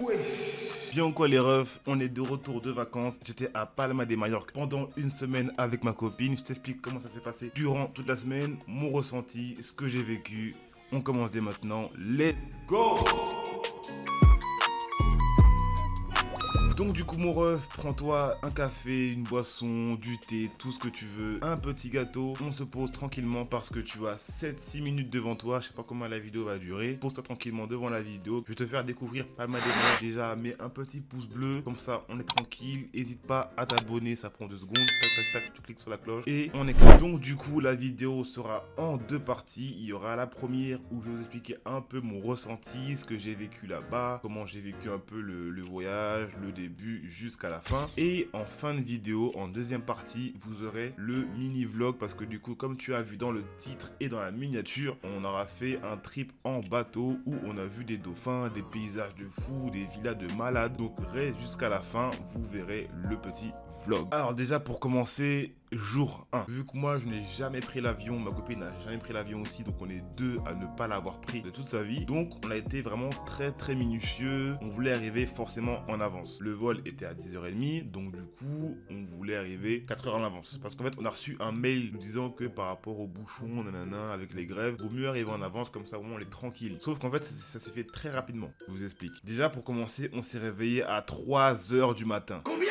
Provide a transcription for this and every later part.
Ouais. Bien quoi les refs, on est de retour de vacances. J'étais à Palma de Mallorca pendant une semaine avec ma copine. Je t'explique comment ça s'est passé durant toute la semaine, mon ressenti, ce que j'ai vécu. On commence dès maintenant. Let's go! Donc du coup mon ref, prends-toi un café, une boisson, du thé, tout ce que tu veux, un petit gâteau. On se pose tranquillement parce que tu as 7-6 minutes devant toi. Je sais pas combien la vidéo va durer. Pose-toi tranquillement devant la vidéo. Je vais te faire découvrir Palma de Mallorca. Déjà, mets un petit pouce bleu. Comme ça, on est tranquille. N'hésite pas à t'abonner, ça prend 2 secondes. Tac, tac, tac, tu cliques sur la cloche. Et on est calme. Donc du coup, la vidéo sera en 2 parties. Il y aura la première où je vais vous expliquer un peu mon ressenti, ce que j'ai vécu là-bas, comment j'ai vécu un peu le voyage, le début jusqu'à la fin. Et en fin de vidéo, en deuxième partie, vous aurez le mini vlog parce que du coup, comme tu as vu dans le titre et dans la miniature, on aura fait un trip en bateau où on a vu des dauphins, des paysages de fous, des villas de malades. Donc reste jusqu'à la fin, vous verrez le petit vlog. Alors déjà pour commencer, jour 1. Vu que moi je n'ai jamais pris l'avion, ma copine n'a jamais pris l'avion aussi, donc on est deux à ne pas l'avoir pris de toute sa vie. Donc on a été vraiment très minutieux. On voulait arriver forcément en avance. Le vol était à 10h30, donc du coup on voulait arriver 4h en avance. Parce qu'en fait on a reçu un mail nous disant que par rapport aux bouchons, nanana, avec les grèves, vaut mieux arriver en avance, comme ça au moins on est tranquille. Sauf qu'en fait ça s'est fait très rapidement. Je vous explique. Déjà pour commencer, on s'est réveillé à 3h du matin. Combien ?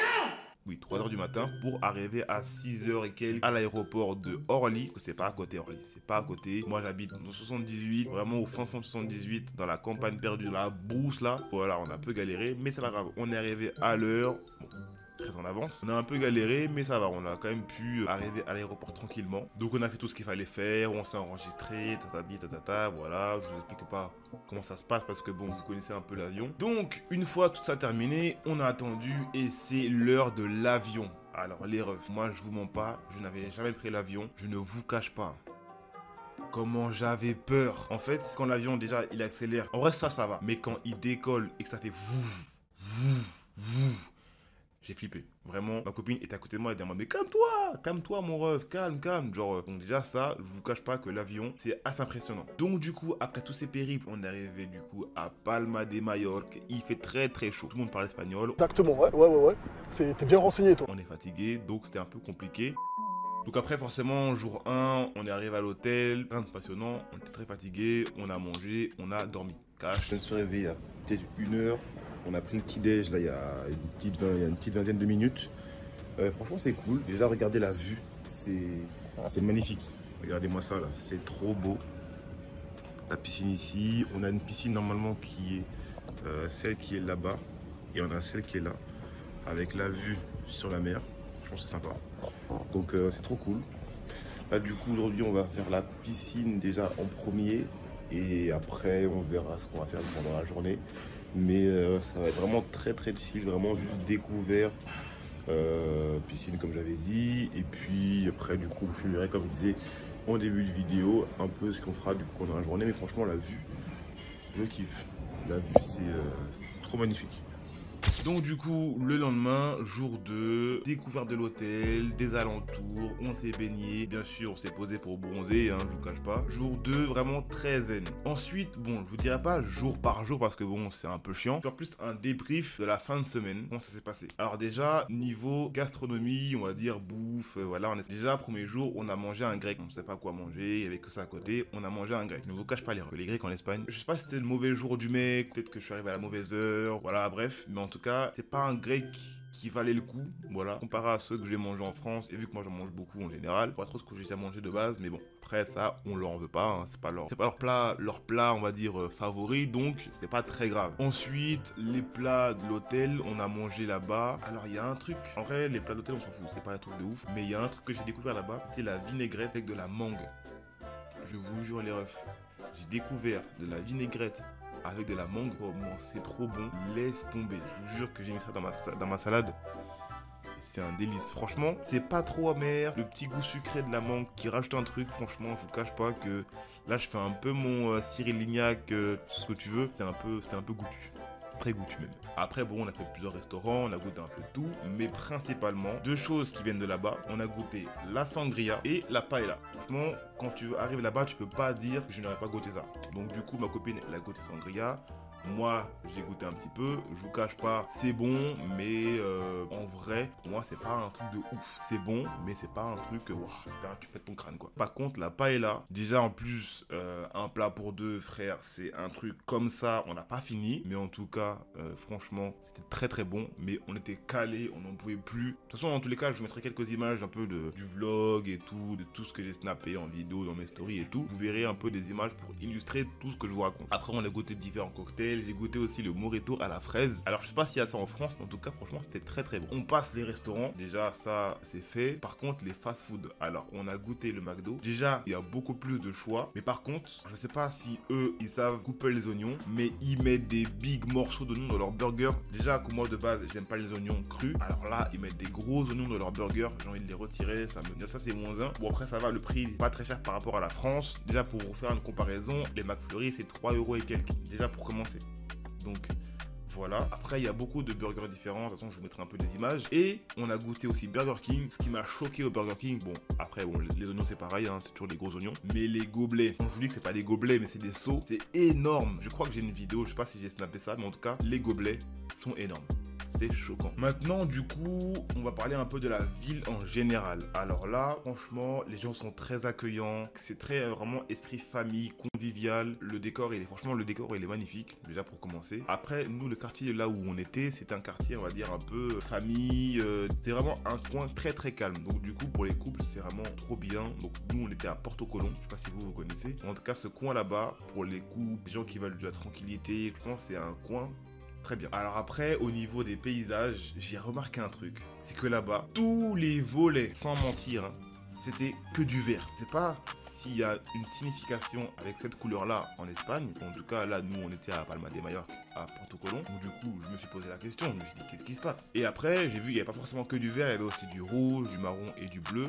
Oui, 3h du matin pour arriver à 6h et quelques à l'aéroport de Orly. C'est pas à côté Orly, c'est pas à côté. Moi j'habite dans 78, vraiment au fin fond de 78, dans la campagne perdue, dans la brousse là. Voilà, on a un peu galéré, mais c'est pas grave. On est arrivé à l'heure. Bon, très en avance. On a un peu galéré, mais ça va. On a quand même pu arriver à l'aéroport tranquillement. Donc on a fait tout ce qu'il fallait faire. On s'est enregistré, tatata, voilà. Je vous explique pas comment ça se passe parce que bon, vous connaissez un peu l'avion. Donc une fois tout ça terminé, on a attendu et c'est l'heure de l'avion. Alors les refs, moi je vous mens pas, je n'avais jamais pris l'avion. Je ne vous cache pas comment j'avais peur. En fait, quand l'avion déjà il accélère, en vrai ça va. Mais quand il décolle et que ça fait vous, j'ai flippé. Vraiment, ma copine était à côté de moi et elle dit mais calme-toi mon ref, calme. Genre, donc déjà ça, je vous cache pas que l'avion, c'est assez impressionnant. Donc du coup, après tous ces périples, on est arrivé du coup à Palma de Mallorca. Il fait très chaud. Tout le monde parle espagnol. Exactement, ouais. T'es bien renseigné, toi. On est fatigué, donc c'était un peu compliqué. Donc après, forcément, jour 1, on est arrivé à l'hôtel, rien de passionnant, on était très fatigué, on a mangé, on a dormi. Je me suis réveillé à peut-être 1h. On a pris le petit déj là il y a une petite vingtaine de minutes. Franchement c'est cool. Déjà regardez la vue, c'est magnifique. Regardez-moi ça là, c'est trop beau. La piscine ici, on a une piscine normalement qui est celle qui est là-bas et on a celle qui est là avec la vue sur la mer. Je pense que c'est sympa. Donc c'est trop cool. Là du coup aujourd'hui on va faire la piscine déjà en premier et après on verra ce qu'on va faire pendant la journée. Mais ça va être vraiment très chill, vraiment juste découvert, piscine comme j'avais dit, et puis après du coup je filmerai comme je disais en début de vidéo un peu ce qu'on fera du coup pendant la journée, mais franchement la vue, je kiffe, la vue c'est trop magnifique. Donc du coup, le lendemain, jour 2, découverte de l'hôtel, des alentours, on s'est baigné, bien sûr on s'est posé pour bronzer, hein, je vous cache pas. Jour 2, vraiment très zen. Ensuite, bon, je vous dirai pas jour par jour parce que bon, c'est un peu chiant. Faire plus un débrief de la fin de semaine, comment ça s'est passé. Alors déjà, niveau gastronomie, on va dire bouffe, voilà, on est... Déjà, premier jour, on a mangé un grec, on ne sait pas quoi manger, il y avait que ça à côté, on a mangé un grec. Ne vous cache pas les grecs en Espagne. Je sais pas si c'était le mauvais jour du mec, peut-être que je suis arrivé à la mauvaise heure, voilà, bref, mais en tout cas, c'est pas un grec qui valait le coup, voilà, comparé à ceux que j'ai mangé en France, et vu que moi j'en mange beaucoup en général, pas trop ce que j'ai déjà mangé de base, mais bon, après ça, on leur en veut pas, hein, c'est pas leur plat, on va dire, favori, donc c'est pas très grave. Ensuite, les plats de l'hôtel, on a mangé là-bas. Alors il y a un truc, en vrai, les plats d'hôtel on s'en fout, c'est pas un truc de ouf, mais il y a un truc que j'ai découvert là-bas, c'était la vinaigrette avec de la mangue. Je vous jure les refs, j'ai découvert de la vinaigrette avec de la mangue, oh, c'est trop bon, laisse tomber. Je vous jure que j'ai mis ça dans ma salade. C'est un délice, franchement, c'est pas trop amer. Le petit goût sucré de la mangue qui rajoute un truc, franchement, je vous cache pas que là je fais un peu mon Cyril Lignac, ce que tu veux. C'était un peu goûtu. Très goûtu même. Après bon, on a fait plusieurs restaurants, on a goûté un peu de tout, mais principalement deux choses qui viennent de là-bas. On a goûté la sangria et la paella. Franchement, quand tu arrives là-bas, tu peux pas dire que je n'aurais pas goûté ça. Donc du coup, ma copine, elle a goûté sangria. Moi, j'ai goûté un petit peu, je vous cache pas, c'est bon, mais en vrai, pour moi, c'est pas un truc de ouf. C'est bon, mais c'est pas un truc, waouh, tu pètes ton crâne, quoi. Par contre, la paella, déjà en plus, un plat pour deux, frère, c'est un truc comme ça, on n'a pas fini, mais en tout cas, franchement, c'était très très bon, mais on était calés, on n'en pouvait plus. De toute façon, dans tous les cas, je vous mettrai quelques images un peu du vlog et tout, de tout ce que j'ai snappé en vidéo, dans mes stories et tout. Vous verrez un peu des images pour illustrer tout ce que je vous raconte. Après, on a goûté différents cocktails. J'ai goûté aussi le Morito à la fraise. Alors, je sais pas s'il y a ça en France, mais en tout cas, franchement, c'était très très bon. On passe les restaurants. Déjà, ça, c'est fait. Par contre, les fast-food. Alors, on a goûté le McDo. Déjà, il y a beaucoup plus de choix. Mais par contre, je sais pas si eux, ils savent couper les oignons, mais ils mettent des big morceaux d'oignons dans leur burger. Déjà, que moi, de base, j'aime pas les oignons crus. Alors là, ils mettent des gros oignons dans leur burger. J'ai envie de les retirer. Ça, c'est -1. Bon, après, ça va. Le prix, pas très cher par rapport à la France. Déjà, pour vous faire une comparaison, les McFlurry, c'est 3 € et quelques. Déjà, pour commencer. Donc voilà, après il y a beaucoup de burgers différents, de toute façon je vous mettrai un peu des images. Et on a goûté aussi Burger King. Ce qui m'a choqué au Burger King, bon après bon, les oignons c'est pareil, hein, c'est toujours des gros oignons. Mais les gobelets, je vous dis que c'est pas des gobelets mais c'est des seaux, c'est énorme. Je crois que j'ai une vidéo, je sais pas si j'ai snappé ça, mais en tout cas les gobelets sont énormes. C'est choquant. Maintenant, du coup, on va parler un peu de la ville en général. Alors là, franchement, les gens sont très accueillants. C'est très vraiment esprit famille, convivial. Le décor, franchement, le décor, il est magnifique, déjà pour commencer. Après, nous, le quartier là où on était, c'est un quartier, on va dire, un peu famille. C'est vraiment un coin très, très calme. Donc, du coup, pour les couples, c'est vraiment trop bien. Donc, nous, on était à Porto-Colón. Je sais pas si vous connaissez. En tout cas, ce coin là-bas, pour les couples, les gens qui veulent de la tranquillité, je pense que c'est un coin très bien. Alors après, au niveau des paysages, j'ai remarqué un truc. C'est que là-bas, tous les volets, sans mentir, hein, c'était que du vert. Je sais pas s'il y a une signification avec cette couleur-là en Espagne. En tout cas, là, nous, on était à Palma de Mallorca, à Porto-Colón. Donc du coup, je me suis posé la question. Je me suis dit, qu'est-ce qui se passe? Et après, j'ai vu qu'il n'y avait pas forcément que du vert. Il y avait aussi du rouge, du marron et du bleu.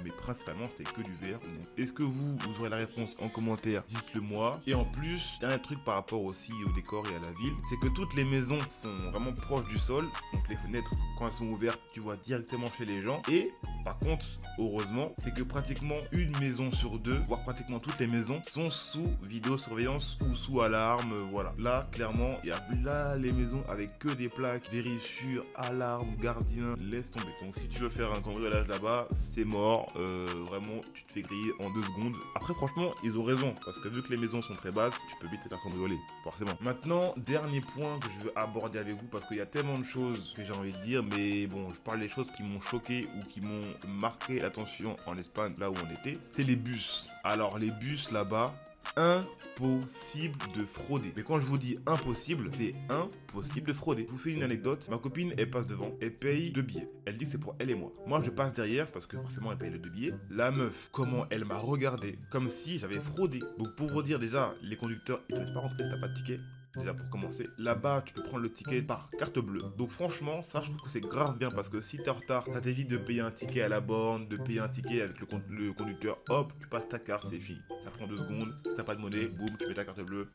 Mais principalement, c'était que du vert. Donc, est-ce que vous aurez la réponse en commentaire? Dites-le moi. Et en plus, dernier truc par rapport aussi au décor et à la ville, c'est que toutes les maisons sont vraiment proches du sol. Donc les fenêtres, quand elles sont ouvertes, tu vois directement chez les gens. Et par contre, heureusement, c'est que pratiquement une maison sur deux, voire pratiquement toutes les maisons, sont sous vidéosurveillance ou sous alarme. Voilà. Là, clairement, il y a là les maisons avec que des plaques, vérifure, alarme, gardien, laisse tomber. Donc si tu veux faire un cambriolage là-bas, c'est mort. Vraiment, tu te fais griller en 2 secondes. Après, franchement, ils ont raison. Parce que vu que les maisons sont très basses, tu peux vite te faire cambrioler. Forcément. Maintenant, dernier point que je veux aborder avec vous, parce qu'il y a tellement de choses que j'ai envie de dire. Mais bon, je parle des choses qui m'ont choqué ou qui m'ont marqué l'attention en Espagne, là où on était. C'est les bus. Alors, les bus là-bas, impossible de frauder. Mais quand je vous dis impossible, c'est impossible de frauder. Je vous fais une anecdote. Ma copine, elle passe devant, elle paye 2 billets. Elle dit que c'est pour elle et moi. Moi, je passe derrière parce que forcément, elle paye les 2 billets. La meuf, comment elle m'a regardé, comme si j'avais fraudé. Donc pour vous dire déjà, les conducteurs, ils te laissent pas rentrer si t'as pas de ticket. Déjà pour commencer, là-bas tu peux prendre le ticket par carte bleue. Donc franchement, ça je trouve que c'est grave bien parce que si t'es en retard, ça t'évite de payer un ticket à la borne, de payer un ticket avec le conducteur. Hop, tu passes ta carte, c'est fini. Ça prend 2 secondes. Si t'as pas de monnaie, boum, tu mets ta carte bleue.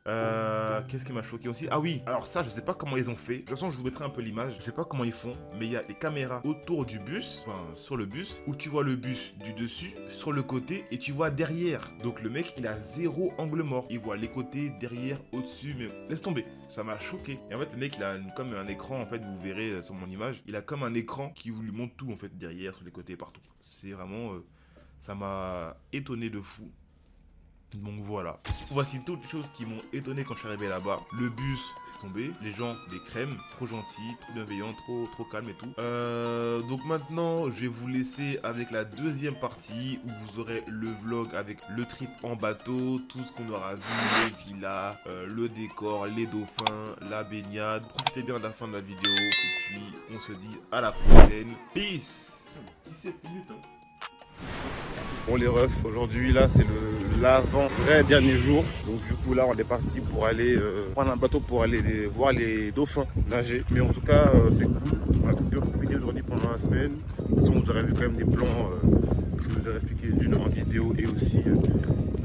Qu'est-ce qui m'a choqué aussi? Ah oui, alors ça je sais pas comment ils ont fait. De toute façon, je vous mettrai un peu l'image. Je sais pas comment ils font, mais il y a des caméras autour du bus, enfin sur le bus, où tu vois le bus du dessus, sur le côté et tu vois derrière. Donc le mec, il a 0 angle mort. Il voit les côtés, derrière, au-dessus, mais laisse tomber. Ça m'a choqué. Et en fait, le mec, il a comme un écran, en fait, vous verrez sur mon image, il a comme un écran qui vous lui montre tout, en fait, derrière, sur les côtés, partout. C'est vraiment... ça m'a étonné de fou. Donc voilà. Voici toutes les choses qui m'ont étonné quand je suis arrivé là-bas. Le bus, laisse tomber. Les gens, des crèmes, trop gentils, trop bienveillants, trop calmes et tout. Donc maintenant, je vais vous laisser avec la deuxième partie où vous aurez le vlog avec le trip en bateau, tout ce qu'on aura vu, les villas, le décor, les dauphins, la baignade. Profitez bien de la fin de la vidéo et puis on se dit à la prochaine. Peace. 17 minutes, hein. Bon les refs, aujourd'hui là c'est l'avant-vrai dernier jour. Donc du coup là on est parti pour aller prendre un bateau pour aller voir les dauphins nager. Mais en tout cas c'est cool. On a bien profité aujourd'hui pendant la semaine. De toute façon vous aurez vu quand même des plans que je vous ai expliqué d'une en vidéo et aussi que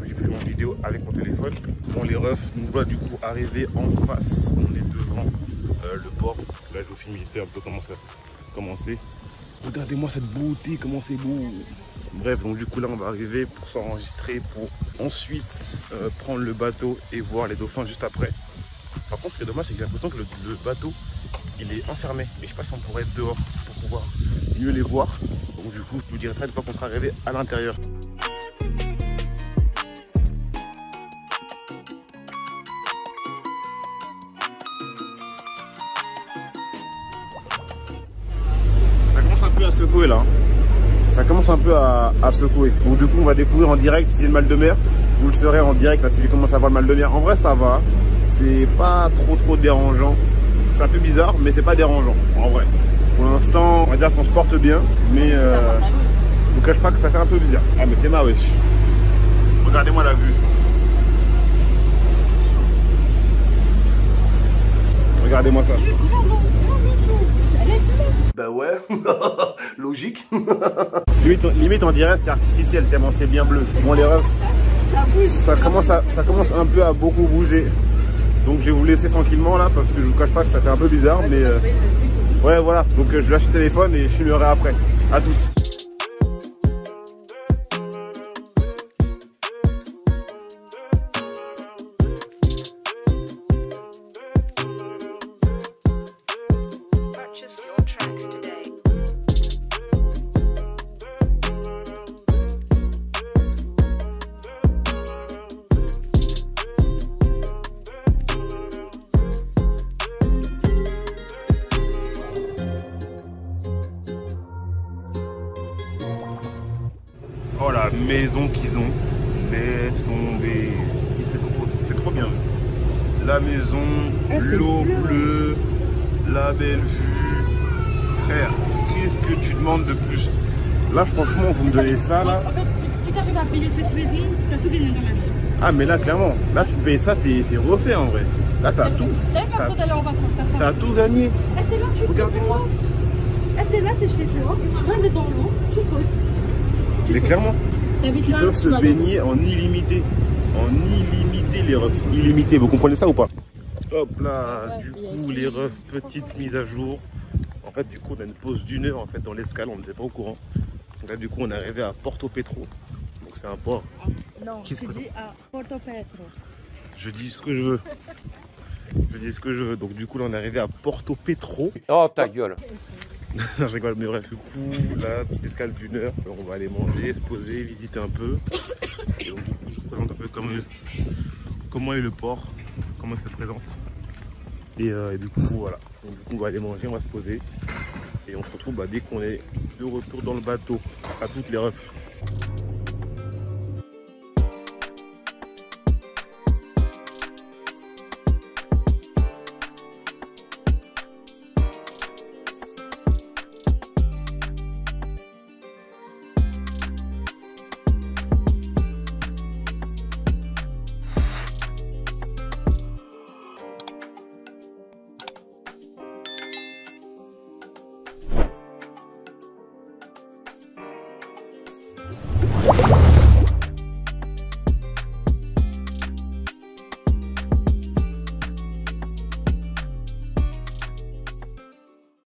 j'ai pu faire en vidéo avec mon téléphone. Bon les refs, nous voilà du coup arriver en face. On est devant le port. Là je vous filme vite un peu comment ça a commencé. Regardez-moi cette beauté, comment c'est beau. Bref, donc du coup là on va arriver pour s'enregistrer pour ensuite prendre le bateau et voir les dauphins juste après. Par contre, ce qui est dommage, c'est que j'ai l'impression que le bateau, il est enfermé. Mais je sais pas si on pourrait être dehors pour pouvoir mieux les voir. Donc du coup, je vous dirai ça une fois qu'on sera arrivé à l'intérieur. Ça commence un peu à secouer là. Ça commence un peu à secouer. Donc du coup, on va découvrir en direct si j'ai le mal de mer. Vous le saurez en direct là si je commence à avoir le mal de mer. En vrai, ça va. C'est pas trop dérangeant. Ça fait bizarre, mais c'est pas dérangeant en vrai. Pour l'instant, on va dire qu'on se porte bien, mais je vous cache pas que ça fait un peu bizarre. Ah mais t'es ma wesh. Regardez-moi la vue. Regardez-moi ça. Bah ouais, logique. limite on dirait c'est artificiel tellement c'est bien bleu. Bon les refs, ça commence un peu à beaucoup bouger. Donc je vais vous laisser tranquillement là parce que je vous cache pas que ça fait un peu bizarre, mais ouais voilà. Donc je lâche le téléphone et je filmerai après. À toutes. Oh la maison qu'ils ont, laisse tomber, c'est trop bien. La maison, l'eau bleue, la belle vue. Frère, qu'est-ce que tu demandes de plus? Là franchement vous me donnez ça là. En fait, si tu arrives à payer cette maison, t'as tout gagné dans la vie. Ah mais là clairement, là tu te payes ça, t'es refait en vrai. Là t'as tout. T'as tout gagné. Regardez-moi. T'es là, t'es chez toi, tu rentres dans l'eau, tu sautes. Mais clairement, ils peuvent se baigner en illimité. En illimité les refs. Illimité, vous comprenez ça ou pas? Hop là, du coup les refs, petite mise à jour. En fait du coup on a une pause d'1 heure en fait dans l'escale, on n'était pas au courant. Donc là du coup on est arrivé à Porto Petro. Donc c'est un port. Non, tu dis à Porto Petro. Je dis ce que je veux. Je dis ce que je veux. Donc du coup là on est arrivé à Porto Petro. Oh ta gueule. Je rigole, mais bref, du coup, là, petite escale d'1 heure. Alors, on va aller manger, se poser, visiter un peu. Et donc, du coup, je vous présente un peu comment est le port, comment il se présente. Et du coup, voilà. Donc, du coup, on va aller manger, on va se poser. Et on se retrouve dès qu'on est de retour dans le bateau. À toutes les refs.